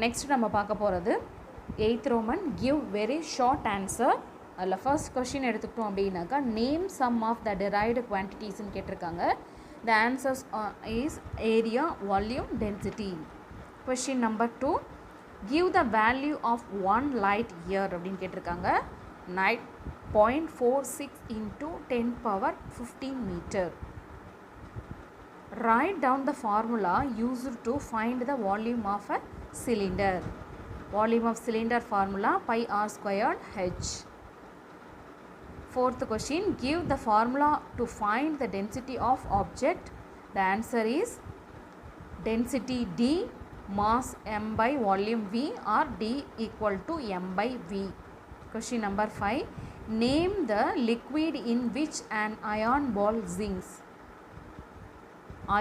Next நம்ம பார்க்க போகிறது 8th Roman give very short answer. அதில் ஃபர்ஸ்ட் கொஷின் எடுத்துக்கிட்டோம் அப்படின்னாக்கா name some of the derived quantitiesன்னு கேட்டிருக்காங்க. The answers is area, volume, density. Question number 2 give the value of 1 light year அப்படின்னு கேட்டிருக்காங்க. 9.46 into 10 power 15 meter. Write down the formula used to find the volume of a cylinder. Volume of cylinder formula pi r squared h. Fourth question, give the formula to find the density of object. The answer is density D, mass m by volume v, or D equal to m by v. Question number 5, name the liquid in which an iron ball sinks.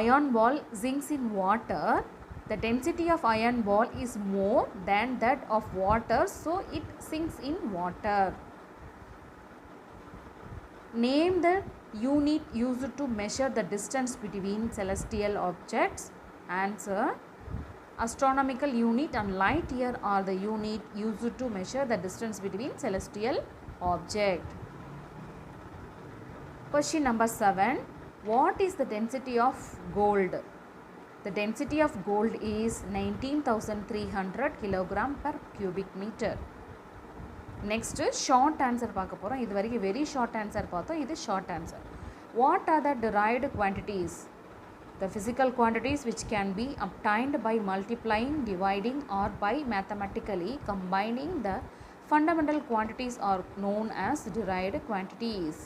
Iron ball sinks in water. The density of iron ball is more than that of water, so it sinks in water. Name the unit used to measure the distance between celestial objects. Answer, astronomical unit and light year are the unit used to measure the distance between celestial object. Question number 7, what is the density of gold? The density of gold is 19,300 kilogram per cubic meter. Next, short answer பார்க்க போகிறோம். இது வரைக்கும் very short answer பார்த்தோம். இது short answer. What are the derived quantities? The physical quantities which can be obtained by multiplying, dividing, or by mathematically combining the fundamental quantities are known as derived quantities.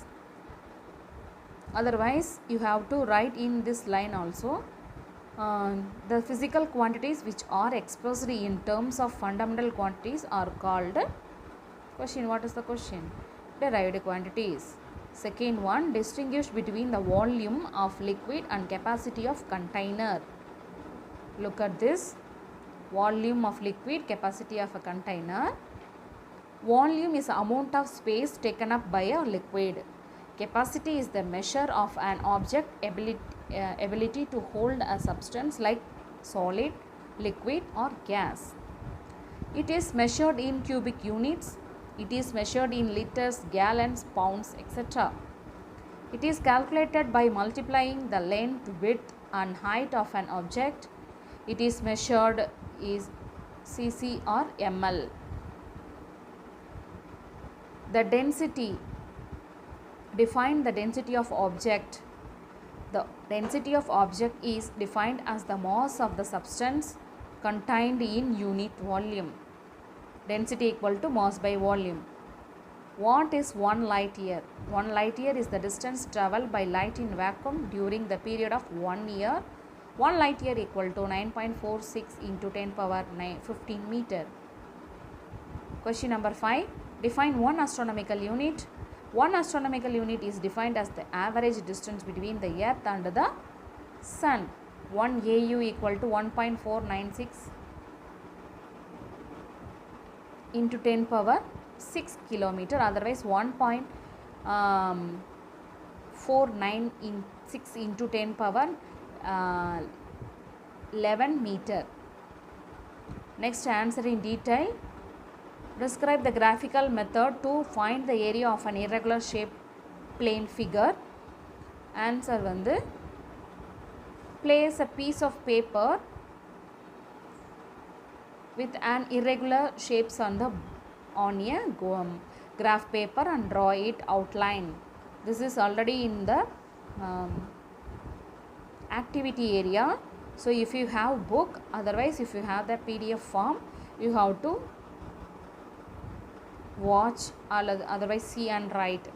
Otherwise, you have to write in this line also. The physical quantities which are expressed in terms of fundamental quantities are called. Question, what is the question? Derived quantities. Second one, distinguish between the volume of liquid and capacity of container. Look at this. Volume of liquid, capacity of a container. Volume is the amount of space taken up by a liquid. Capacity is the measure of an object ability to hold a substance like solid, liquid, or gas. It is measured in cubic units. It is measured in liters, gallons, pounds, etc. It is calculated by multiplying the length, width, and height of an object. It is measured is cc or ml. The density, define the density of object. The density of object is defined as the mass of the substance contained in unit volume. Density equal to mass by volume. What is 1 light year? 1 light year is the distance travelled by light in vacuum during the period of 1 year. 1 light year equal to 9.46 into 10 power 15 meter. Question number 5, define 1 astronomical unit. 1 astronomical unit is defined as the average distance between the earth and the sun. 1 AU equal to 1.496 into 10 power 6 kilometer, otherwise 1.496 into 10 power 11 meter. Next, answer in detail. Describe the graphical method to find the area of an irregular shaped plane figure. Answer வந்து, place a piece of paper with an irregular shapes on a graph paper and draw it outline. This is already in the activity area. So if you have book, otherwise if you have the PDF form, you have to watch, otherwise see and write.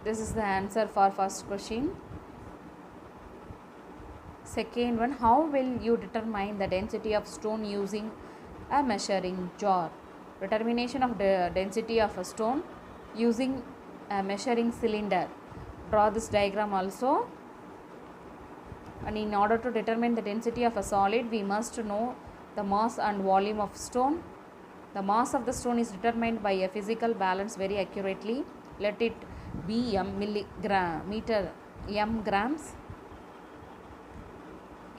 This is the answer for first question. Second one, how will you determine the density of stone using a measuring jar? Determination of the density of a stone using a measuring cylinder. draw this diagram also. And in order to determine the density of a solid, we must know the mass and volume of stone. The mass of the stone is determined by a physical balance very accurately. Let it be m grams.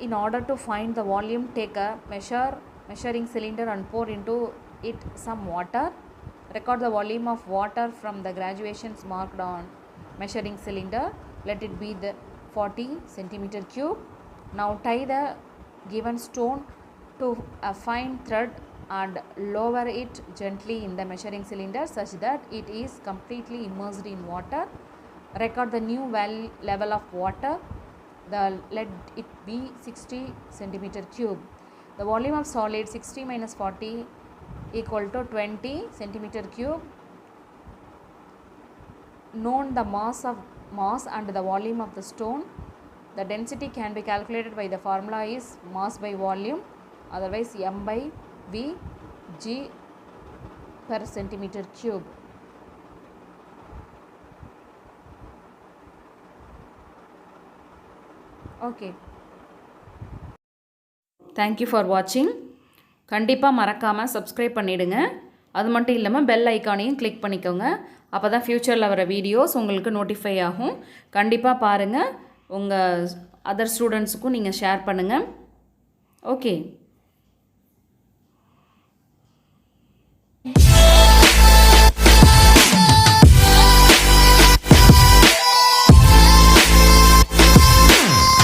In order to find the volume, take a measuring cylinder and pour into it some water. Record the volume of water from the graduations marked on measuring cylinder. Let it be the 40 centimeter cube. Now tie the given stone to a fine thread and lower it gently in the measuring cylinder such that it is completely immersed in water. Record the new level of water. Let it be 60 centimeter cube. The volume of solid 60 minus 40 equal to 20 centimeter cube. Known the mass and the volume of the stone. The density can be calculated by the formula is mass by volume, otherwise m by v g per centimeter cube. Okay. Thank you for watching. கண்டிப்பாக மறக்காமல் subscribe பண்ணிவிடுங்க. அது மட்டும் இல்லாமல் bell ஐக்கானையும் click பண்ணிக்கோங்க. அப்போ தான் ஃப்யூச்சரில் வர வீடியோஸ் உங்களுக்கு நோட்டிஃபை ஆகும். கண்டிப்பாக பாருங்கள். உங்கள் அதர் ஸ்டூடெண்ட்ஸுக்கும் நீங்கள் ஷேர் பண்ணுங்கள். ஓகே.